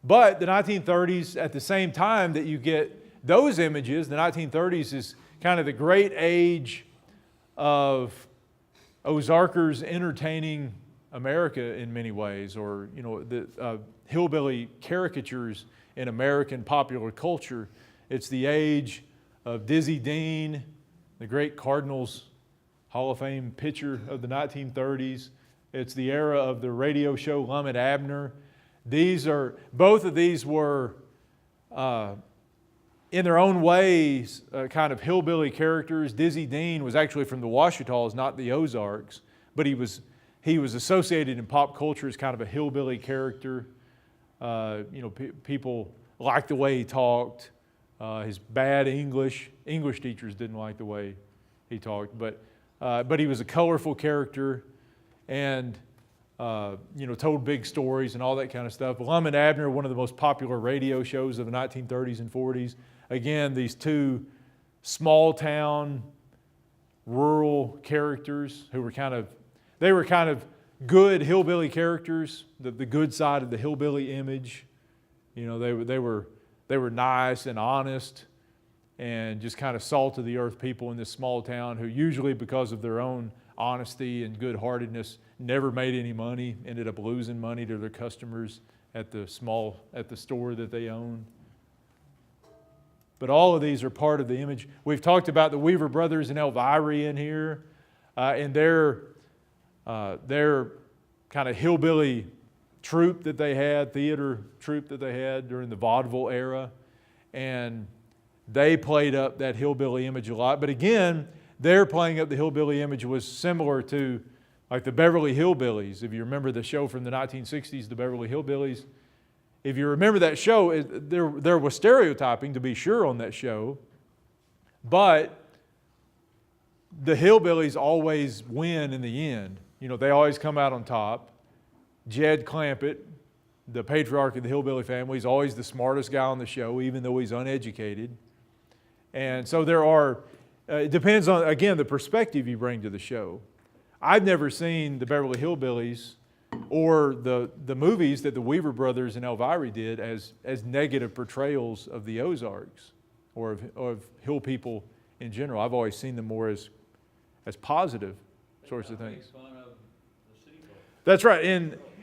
But the 1930s, at the same time that you get those images, the 1930s is kind of the great age of Ozarkers entertaining America in many ways, or the hillbilly caricatures in American popular culture. It's the age of Dizzy Dean, the great Cardinals Hall of Fame pitcher of the 1930s. It's the era of the radio show Lum and Abner. Both of these were, in their own ways, kind of hillbilly characters. Dizzy Dean was actually from the Ouachita's, not the Ozarks, but he was associated in pop culture as kind of a hillbilly character. People liked the way he talked. His bad English teachers didn't like the way he talked, but he was a colorful character, and told big stories and all that kind of stuff. Lum and Abner, one of the most popular radio shows of the 1930s and 40s. Again, these two small town, rural characters who were kind of good hillbilly characters, the good side of the hillbilly image. They were nice and honest and just kind of salt of the earth people in this small town who usually, because of their own honesty and good-heartedness, never made any money, ended up losing money to their customers at the store that they owned. But all of these are part of the image. We've talked about the Weaver brothers and Elviry in here, and their kind of hillbilly troupe that they had, theater troupe that they had during the vaudeville era, and they played up that hillbilly image a lot. But again, their playing up the hillbilly image was similar to like the Beverly Hillbillies. If you remember the show from the 1960s, the Beverly Hillbillies, if you remember that show, there was stereotyping, to be sure, on that show, but the hillbillies always win in the end. They always come out on top. Jed Clampett, the patriarch of the hillbilly family, is always the smartest guy on the show, even though he's uneducated. And so it depends on, again, the perspective you bring to the show. I've never seen the Beverly Hillbillies or the movies that the Weaver brothers and Elviry did as negative portrayals of the Ozarks or of hill people in general. I've always seen them more as positive sorts of things. That's right.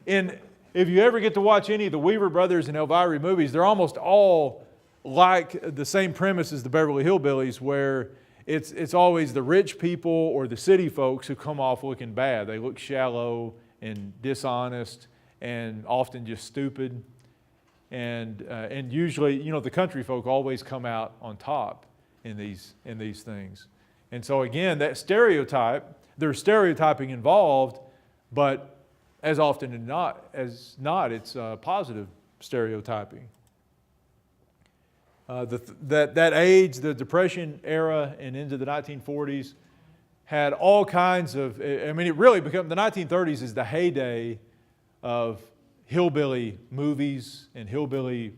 And if you ever get to watch any of the Weaver brothers and Elviry movies, they're almost all like the same premise as the Beverly Hillbillies, where it's always the rich people or the city folks who come off looking bad. They look shallow and dishonest and often just stupid. And usually, the country folk always come out on top in these things. And so again, that stereotype, there's stereotyping involved, but as often as not, it's positive stereotyping. That age, the Depression era and into the 1940s, had all kinds of, it really became, the 1930s is the heyday of hillbilly movies and hillbilly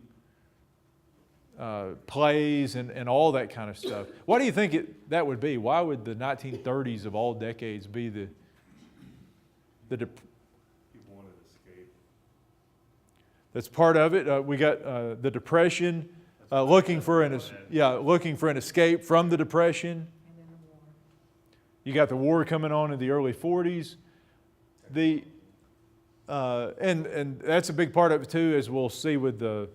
plays and all that kind of stuff. Why do you think that would be? Why would the 1930s of all decades be the People wanted to escape. That's part of it. We got the Depression, looking for an escape from the Depression. And then the war. You got the war coming on in the early 40s. And that's a big part of it too, as we'll see with the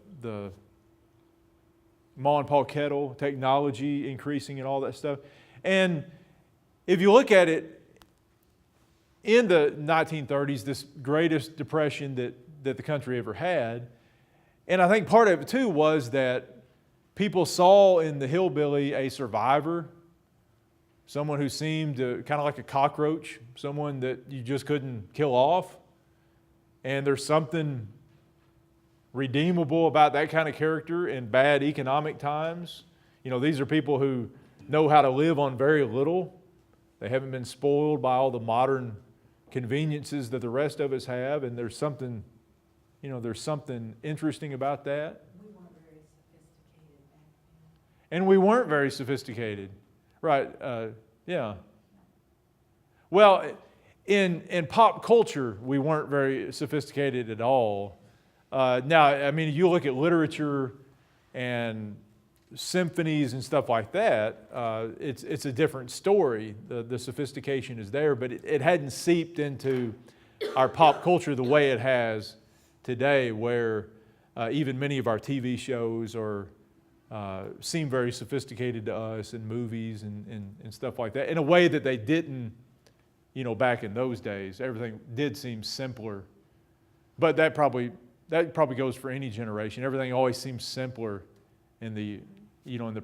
Ma and Pa Kettle, technology increasing and all that stuff. And if you look at it, in the 1930s, this greatest depression that the country ever had, and I think part of it too was that people saw in the hillbilly a survivor, someone who seemed kind of like a cockroach, someone that you just couldn't kill off. And there's something redeemable about that kind of character in bad economic times. These are people who know how to live on very little. They haven't been spoiled by all the modern conveniences that the rest of us have, and there's something interesting about that. We weren't very sophisticated back then. And we weren't very sophisticated. Right, yeah. Well, in pop culture, we weren't very sophisticated at all. Now, I mean, you look at literature and symphonies and stuff like that, it's a different story. The sophistication is there, but it hadn't seeped into our pop culture the way it has today, where even many of our TV shows seem very sophisticated to us, and movies and stuff like that, in a way that they didn't, back in those days. Everything did seem simpler, but that probably goes for any generation. Everything always seems simpler in the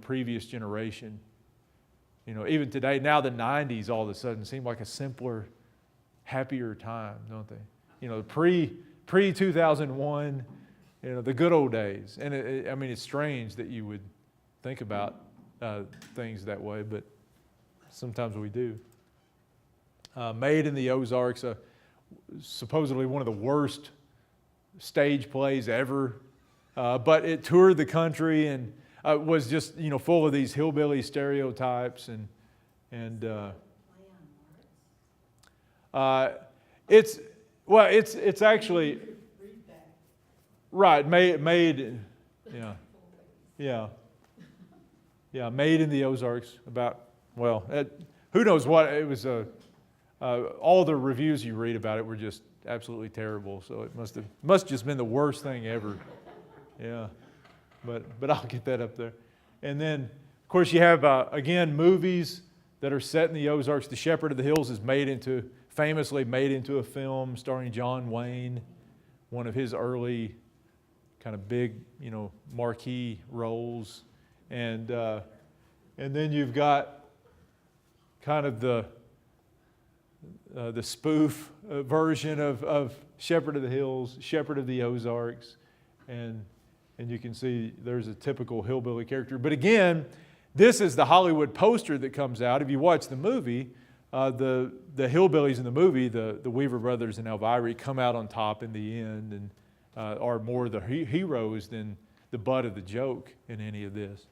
previous generation. Even today, now the 90s all of a sudden seem like a simpler, happier time, don't they? Pre-2001, the good old days. And it's strange that you would think about things that way, but sometimes we do. Made in the Ozarks, supposedly one of the worst stage plays ever, but it toured the country and was just full of these hillbilly stereotypes and it's actually right made made in the Ozarks about who knows what it was. All the reviews you read about it were just absolutely terrible, so it must just been the worst thing ever. Yeah. But I'll get that up there. And then, of course, you have, again, movies that are set in the Ozarks. The Shepherd of the Hills is famously made into a film starring John Wayne, one of his early kind of big, marquee roles. And then you've got kind of the spoof version of Shepherd of the Hills, Shepherd of the Ozarks, and you can see there's a typical hillbilly character. But again, this is the Hollywood poster that comes out. If you watch the movie, the hillbillies in the movie, the Weaver brothers and Elvira, come out on top in the end and are more the heroes than the butt of the joke in any of this.